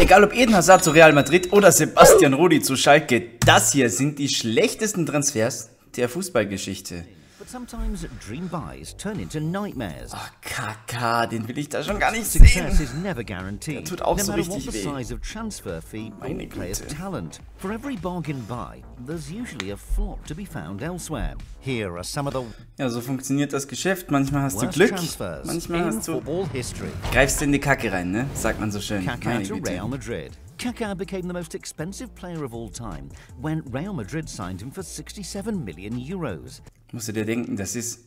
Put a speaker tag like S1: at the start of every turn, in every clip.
S1: Egal ob Eden Hazard zu Real Madrid oder Sebastian Rudi zu Schalke, das hier sind die schlechtesten Transfers der Fußballgeschichte. Ach, Kaka, den will ich da schon gar nicht sehen. Der tut auch so richtig weh. Meine Güte. Ja, so funktioniert das Geschäft. Manchmal hast du Glück, manchmal hast du... Greifst in die Kacke rein, ne? Sagt man so schön. Meine Güte.
S2: Kaka became the most expensive player of all time when Real Madrid signed him for 67 million euros.
S1: Musst du dir denken, das ist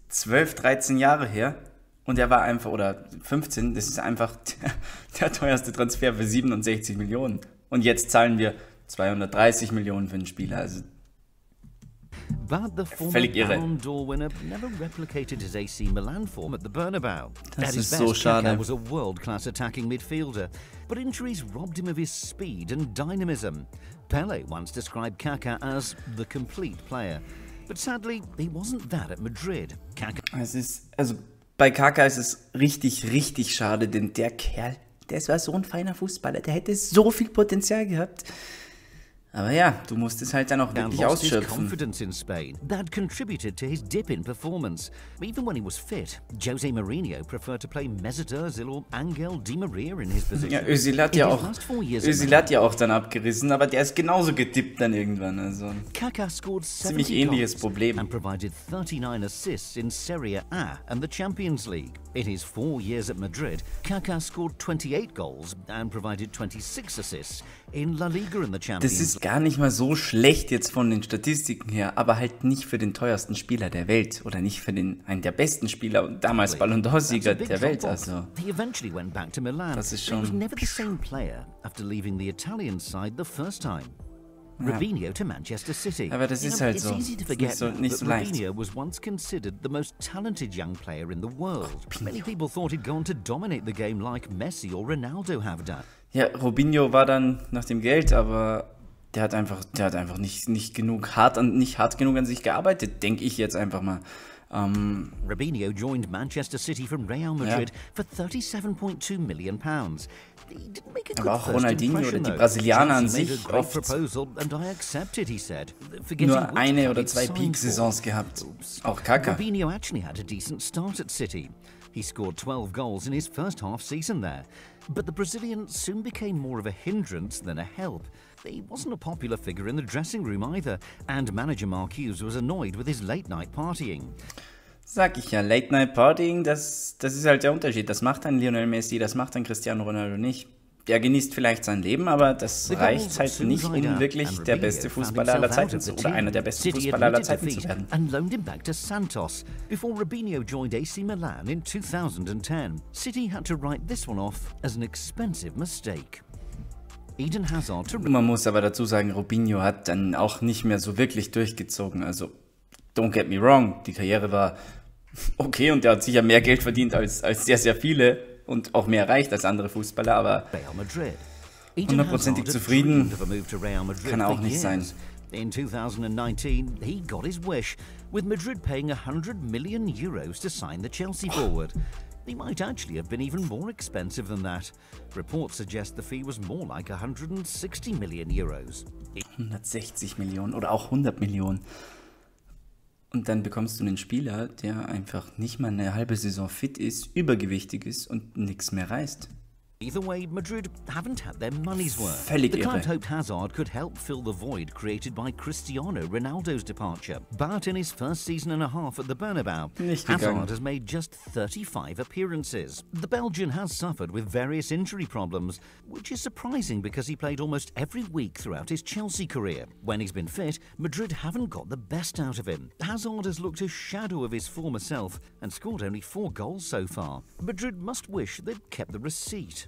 S1: 12, 13 Jahre her und er war einfach, oder 15, das ist einfach der teuerste Transfer für 67 Millionen. Und jetzt zahlen wir 230 Millionen für einen Spieler, also völlig irre. Das ist so schade.
S2: Was a world-class attacking midfielder, but injuries robbed him of his speed and dynamism. Pelé once described Kaka as the complete player, but sadly he wasn't that at Madrid.
S1: Bei Kaka ist es richtig, richtig schade, denn der Kerl, der war so ein feiner Fußballer, der hätte so viel Potenzial gehabt. Aber ja, du musst es halt dann auch wirklich ausschöpfen.
S2: That contributed to his dip in performance. Even when he was fit, Jose Mourinho preferred to play Mesut Özil or Angel Di Maria in his position.
S1: Ja, Özil hat ja auch dann abgerissen, aber der ist genauso gedippt dann irgendwann. Also
S2: Kaka scored
S1: ziemlich ähnliches Problem.
S2: And provided 39 assists in Serie A and the Champions League. In his 4 years at Madrid, Kaka scored 28 goals and provided 26 assists in La Liga and the Champions League.
S1: Das ist gar nicht mal so schlecht jetzt von den Statistiken her, aber halt nicht für den teuersten Spieler der Welt oder nicht für einen der besten Spieler und damals Ballon d'Or-Sieger der Welt. Also das ist schon...
S2: Robinho to Manchester City.
S1: Aber das ist halt so. Nicht so leicht.
S2: Robinho was once considered the most talented young player in the world. Many people thought he'd gone to dominate the game like Messi or Ronaldo have done.
S1: Ja, Robinho war dann nach dem Geld, aber der hat einfach nicht hart genug an sich gearbeitet, denke ich jetzt einfach mal.
S2: Robinho joined Manchester City from Real Madrid for 37.2 million pounds.
S1: Aber auch Ronaldinho oder die Brasilianer an sich oft nur eine oder zwei Peak-Saisons gehabt. Auch Kaka.
S2: Robinho actually had a decent start at City. He scored 12 goals in his first half season there. But the Brazilian soon became more of a hindrance than a help. He wasn't a popular figure in the dressing room either, and manager Mark Hughes was annoyed with his late-night partying.
S1: Sag ich ja, Late-Night-Partying, das ist halt der Unterschied. Das macht ein Lionel Messi, das macht ein Cristiano Ronaldo nicht. Der genießt vielleicht sein Leben, aber das reicht halt nicht, um wirklich der beste Fußballer aller Zeiten zu oder einer der besten Fußballer aller Zeiten zu werden.
S2: And loaned him back to Santos before Robinho joined AC Milan in 2010. City had to write this one off as an expensive mistake. Eden Hazard to...
S1: Man muss aber dazu sagen, Robinho hat dann auch nicht mehr so wirklich durchgezogen. Also, don't get me wrong, die Karriere war okay und der hat sicher mehr Geld verdient als sehr, sehr viele und auch mehr erreicht als andere Fußballer, aber hundertprozentig zufrieden kann er auch nicht sein.
S2: In 2019, he got his wish, with Madrid paying 100 million euros to sign the Chelsea forward. He might actually have been even more expensive than that. Reports suggest the fee was more like 160 million euros.
S1: 160 Millionen oder auch 100 Millionen. Und dann bekommst du einen Spieler, der einfach nicht mal eine halbe Saison fit ist, übergewichtig ist und nichts mehr reißt.
S2: Either way, Madrid haven't had their money's worth.
S1: Völlig
S2: The club
S1: irre.
S2: hoped Hazard could help fill the void created by Cristiano Ronaldo's departure. But in his first season and a half at the Bernabeu,
S1: Nicht gegangen.
S2: Hazard has made just 35 appearances. The Belgian has suffered with various injury problems, which is surprising because he played almost every week throughout his Chelsea career. When he's been fit, Madrid haven't got the best out of him. Hazard has looked a shadow of his former self and scored only 4 goals so far. Madrid must wish they'd kept the receipt.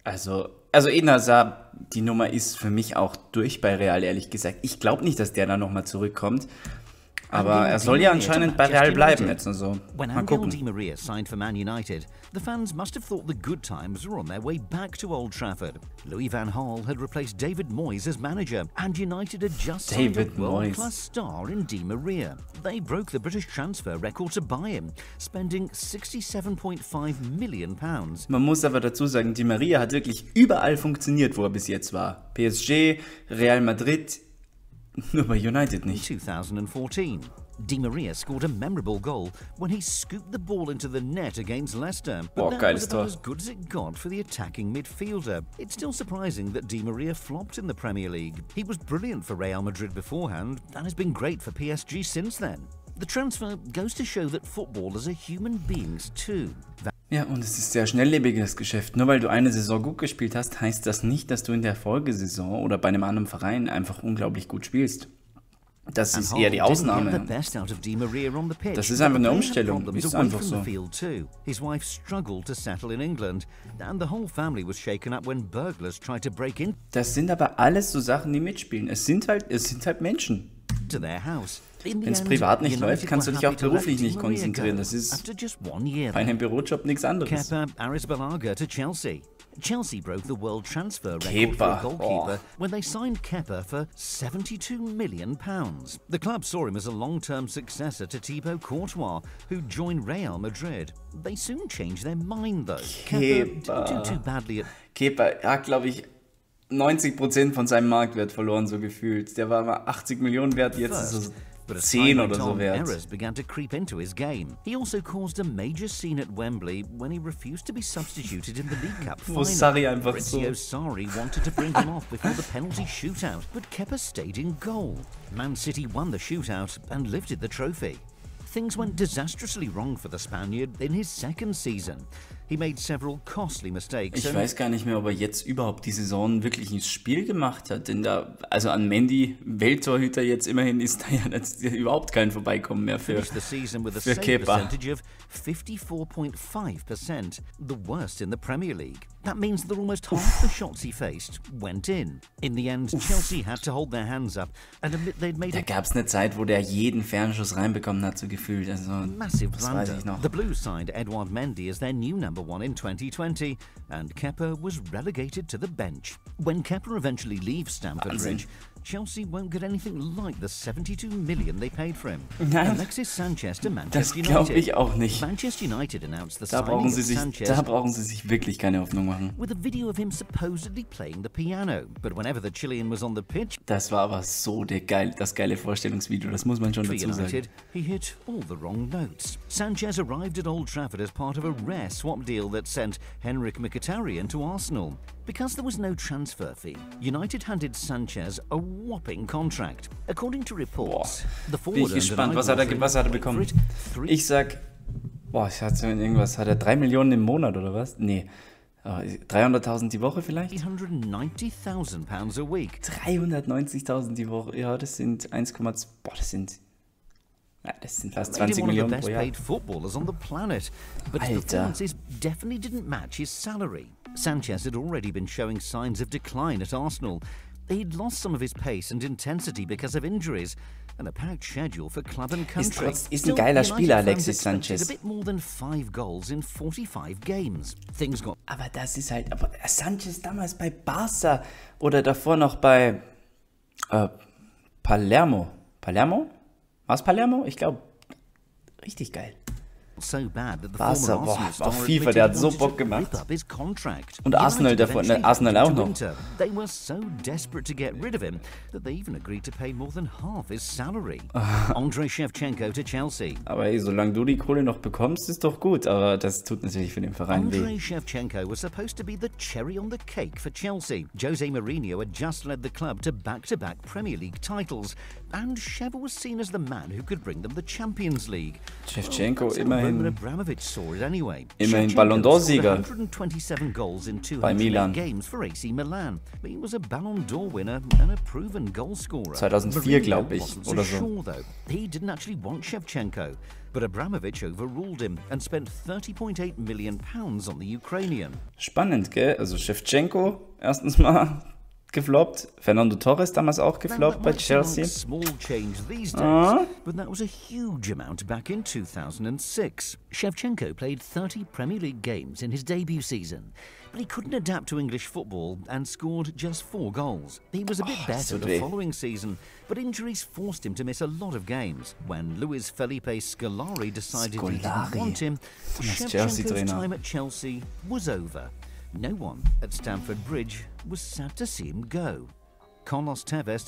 S1: Also Eden Hazard, die Nummer ist für mich auch durch bei Real, ehrlich gesagt. Ich glaube nicht, dass der da nochmal zurückkommt. Aber er soll ja anscheinend bei Real bleiben jetzt. Also, mal gucken.
S2: Di Maria signed for Man United, the fans must have thought the good times were on their way back to Old Trafford. Louis van Gaal had replaced David Moyes as manager, and United had just signed a world-class star in Di Maria. They broke the British transfer record to buy him, spending £67.5 million.
S1: Man muss aber dazu sagen, Di Maria hat wirklich überall funktioniert, wo er bis jetzt war. PSG, Real Madrid, nur bei United nicht.
S2: In 2014, Di Maria scored a memorable goal when he scooped the ball into the net against Leicester. But that was about as good as it got for the attacking midfielder. It's still surprising that Di Maria flopped in the Premier League. He was brilliant for Real Madrid beforehand and has been great for PSG since then. The transfer goes to show that footballers are human beings too.
S1: Ja, und es ist ein sehr schnelllebiges Geschäft. Nur weil du eine Saison gut gespielt hast, heißt das nicht, dass du in der Folgesaison oder bei einem anderen Verein einfach unglaublich gut spielst. Das ist eher die Ausnahme. Das ist einfach eine Umstellung. Ist einfach so.
S2: His wife struggled to settle in England, and the whole family was shaken up when burglars tried to break in.
S1: Das sind aber alles so Sachen, die mitspielen. Es sind halt Menschen.
S2: To their house.
S1: Wenn es privat nicht läuft, kannst du dich auch beruflich nicht konzentrieren. Das ist bei einem Bürojob nichts anderes.
S2: Kepa Arrizabalaga to Chelsea. Chelsea broke the world transfer record for a goalkeeper when they signed Kepa for £72 million. The club saw him as a long-term successor to Thibaut Courtois, who joined Real Madrid. They soon changed their mind, though. Kepa didn't do too badly at...
S1: Kepa hat, glaube ich, 90% von seinem Marktwert verloren, so gefühlt. Der war mal 80 Millionen wert, jetzt ist es 10 oder so wert.
S2: Errors began to creep into his game. He also caused a major scene at Wembley when he refused to be substituted in the League Cup final. Fabrizio Sarri wanted to bring him off before the penalty shootout, but Kepa stayed in goal. Man City won the shootout and lifted the trophy. Things went disastrously wrong for the Spaniard in his second season. He made several costly mistakes.
S1: Ich weiß gar nicht mehr, ob er jetzt überhaupt die Saison wirklich ins Spiel gemacht hat, denn da, also an Mendy, Welttorhüter jetzt immerhin, ist da ja überhaupt kein Vorbeikommen mehr für Kepa.
S2: 54.5%, the worst in the Premier League. That means that almost half the shots he faced went in. In the end, Chelsea had to hold their hands up and admit they'd made
S1: Da gab es eine Zeit, wo der jeden Fernschuss reinbekommen hat, so gefühlt. Also,
S2: massive blunder. The Blues signed Edouard Mendy as their new number one in 2020, and Kepa was relegated to the bench. When Kepa eventually leaves Stamford Bridge, Chelsea won't get anything like the $72 million they paid for him. Alexis Sanchez to Manchester United.
S1: Das glaube ich auch nicht.
S2: Manchester United announced the
S1: Da brauchen sie sich wirklich keine Hoffnung machen.
S2: With a video of him supposedly playing the piano, but whenever the Chilean was on the pitch,
S1: das war aber so das geile Vorstellungsvideo, das muss man schon dazu sagen.
S2: He hit all the wrong notes. Sanchez arrived at Old Trafford as part of a rare swap deal that sent Henrik Mkhitaryan to Arsenal. Because there was no transfer fee, United handed Sanchez a whopping contract. According to reports, the forward
S1: bin ich gespannt, was hat er bekommen? Ich sag, ich hatte irgendwas, hat er 3 Millionen im Monat oder was? Nee. 300.000 die Woche vielleicht?
S2: £390,000 a week.
S1: 390.000 die Woche, ja, das sind 1,2, das sind fast 20 Millionen pro Jahr.
S2: Paid footballers on the planet, but his performances definitely didn't match his salary. Sanchez had already been showing signs of decline at Arsenal. He'd lost some of his pace and intensity because of injuries and a packed schedule for club and country.
S1: Ist ein geiler Spieler, Alexis Sanchez.
S2: A bit more than 5 goals in 45 games.
S1: Aber das ist halt, Sanchez damals bei Barca oder davor noch bei Palermo. Palermo? War es Palermo? Ich glaube, richtig geil.
S2: So bad that the
S1: Barca,
S2: former
S1: auf FIFA, der hat so Bock gemacht. Und Arsenal davor, Arsenal auch noch.
S2: They were so desperate to get rid of him that they even agreed to pay more than half his salary. Andrei Shevchenko to Chelsea.
S1: Aber solange du die Kohle noch bekommst, ist doch gut. Aber das tut natürlich für den Verein weh.
S2: Andrei Shevchenko was supposed to be the cherry on the cake for Chelsea. Jose Mourinho had just led the club to back-to-back Premier League titles, and Shev was seen as the man who could bring them the Champions League.
S1: Shevchenko immerhin
S2: Immerhin
S1: Ballon d'Or-Sieger
S2: 127 goals in
S1: bei Milan.
S2: games for AC Milan. He was a Ballon d'Or winner and a proven goal scorer.
S1: 2004, glaube ich, oder so.
S2: Sure, though. He didn't actually want Shevchenko, but Abramovich overruled him and spent £30.8 million on the Ukrainian.
S1: Spannend, gell? Also Shevchenko, erstens mal gefloppt. Fernando Torres damals auch gefloppt bei Chelsea.
S2: Small change these days, but that was a huge amount back in 2006. Shevchenko played 30 Premier League games in his debut season, but he couldn't adapt to English football and scored just 4 goals. He was a bit better the following season, but injuries forced him to miss a lot of games. When Luis Felipe Scolari decided he didn't want him, Shevchenko's time at Chelsea was over. No one at Stamford Bridge was sad to see him go. Carlos Tevez,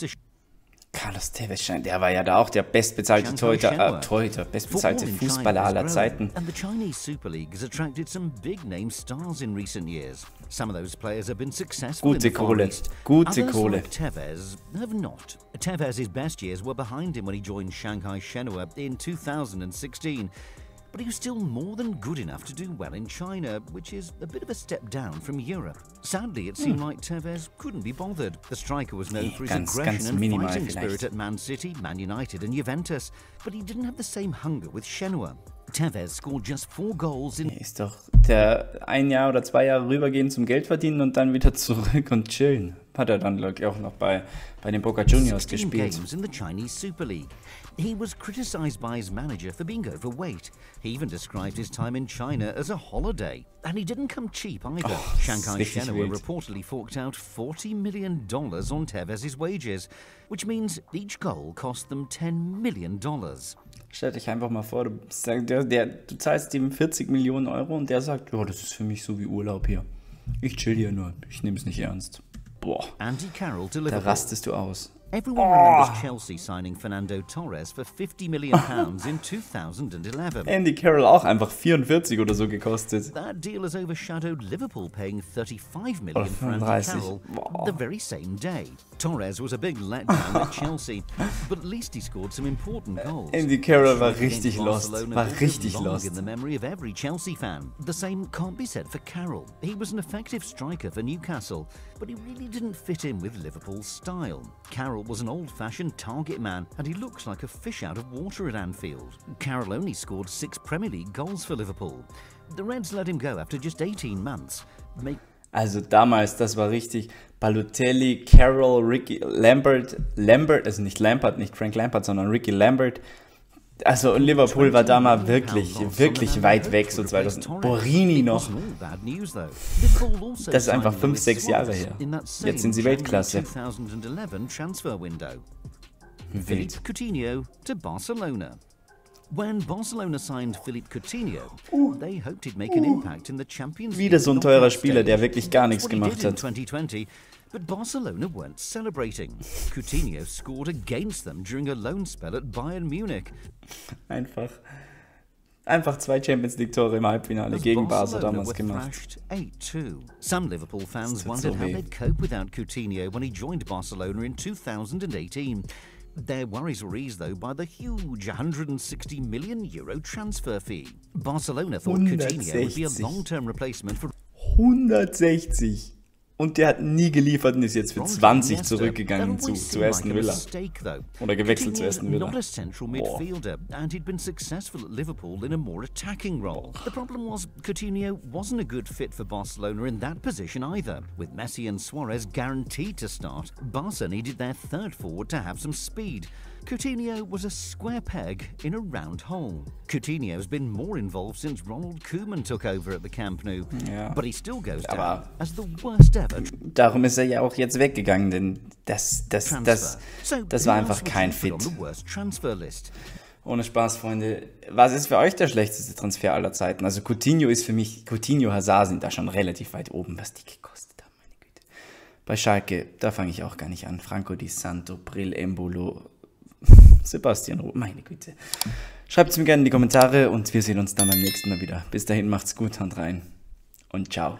S1: der war ja da auch der bestbezahlte bestbezahlte Fußballer aller Zeiten.
S2: And the Chinese Super League has attracted some big-name stars in recent years. Some of those players have been successful in the Far East.
S1: Gute Kohle.
S2: Like Tevez have not. Tevez's best years were behind him when he joined Shanghai Shenhua in 2016. But he was still more than good enough to do well in China, which is a bit of a step down from Europe. Sadly, it seemed like Tevez couldn't be bothered. The striker was known for his aggression and fighting spirit at Man City, Man United and Juventus, but he didn't have the same hunger with Shenhua. Tevez scored just 4 goals in...
S1: Ist doch der 1 Jahr oder 2 Jahre rübergehen zum Geld verdienen und dann wieder zurück und chillen. Hat er dann, glaube ich, auch noch bei den Boca Juniors gespielt.
S2: Games in the Chinese Super League. He was criticized by his manager for being overweight. He even described his time in China as a holiday. And he didn't come cheap either. Shanghai Shenhua reportedly forked out $40 million on Tevez's wages, which means each goal cost them $10 million.
S1: Stell dich einfach mal vor, du zahlst ihm 40 Millionen Euro und der sagt, ja, das ist für mich so wie Urlaub hier. Ich chill hier nur, ich nehme es nicht ernst. Boah, da rastest du aus.
S2: Everyone remembers Chelsea signing Fernando Torres for £50 million in 2011.
S1: Andy Carroll auch einfach 44 oder so gekostet.
S2: That deal has overshadowed Liverpool paying £35 million for Andy Carroll the very same day. Torres was a big letdown at Chelsea, but at least he scored some important goals.
S1: Andy Carroll war richtig lost.
S2: In the memory of every Chelsea fan. The same can't be said for Carroll. He was an effective striker for Newcastle, but he really didn't fit in with Liverpool's style. Carroll was an old-fashioned target man, and he looked like a fish out of water at Anfield. Carroll only scored 6 Premier League goals for Liverpool. The Reds let him go after just 18 months.
S1: Also damals, das war richtig. Balotelli, Carroll, Ricky Lambert, also nicht Lampard, nicht Frank Lampard, sondern Ricky Lambert. Also Liverpool war damals wirklich weit weg, so 2000. Borini noch. Das ist einfach 5, 6 Jahre her. Jetzt sind sie Weltklasse. Wild.
S2: Coutinho to Barcelona. When Barcelona signed Philippe Coutinho, they hoped he'd make an impact in the Champions League.
S1: Wieder so ein teurer Spieler, der wirklich gar nichts gemacht hat.
S2: 2020, but Barcelona weren't celebrating. Coutinho scored against them during a loan spell at Bayern Munich.
S1: Einfach 2 Champions League Tore im Halbfinale gegen Barca damals gemacht.
S2: 8-2. Some Liverpool fans wondered how they'd cope without Coutinho when he joined Barcelona in 2018. Their worries were eased, though, by the huge €160 million transfer fee. Barcelona thought Coutinho would be a long-term replacement for...
S1: 160! Und der hat nie geliefert und ist jetzt für 20 zurückgegangen zu Aston Villa. Oder gewechselt zu Aston Villa.
S2: Not a central midfielder, and he'd been successful at Liverpool in a more attacking role. The problem was Coutinho wasn't a good fit for Barcelona in that position either. With Messi and Suarez guaranteed to start, Barca needed their third forward to have some speed. Coutinho was a square peg in a round hole. Coutinho's been more involved since Ronald Koeman took over at the Camp Nou, but he still goes down as the worst ever.
S1: Darum ist er ja auch jetzt weggegangen, denn das war einfach kein Fit. Ohne Spaß, Freunde. Was ist für euch der schlechteste Transfer aller Zeiten? Also Coutinho ist für mich, Coutinho, Hazard sind da schon relativ weit oben, was die gekostet haben, meine Güte. Bei Schalke, da fange ich auch gar nicht an. Franco Di Santo, Bril Embolo, Sebastian Roth, meine Güte. Schreibt es mir gerne in die Kommentare und wir sehen uns dann beim nächsten Mal wieder. Bis dahin, macht's gut, Hand rein und ciao.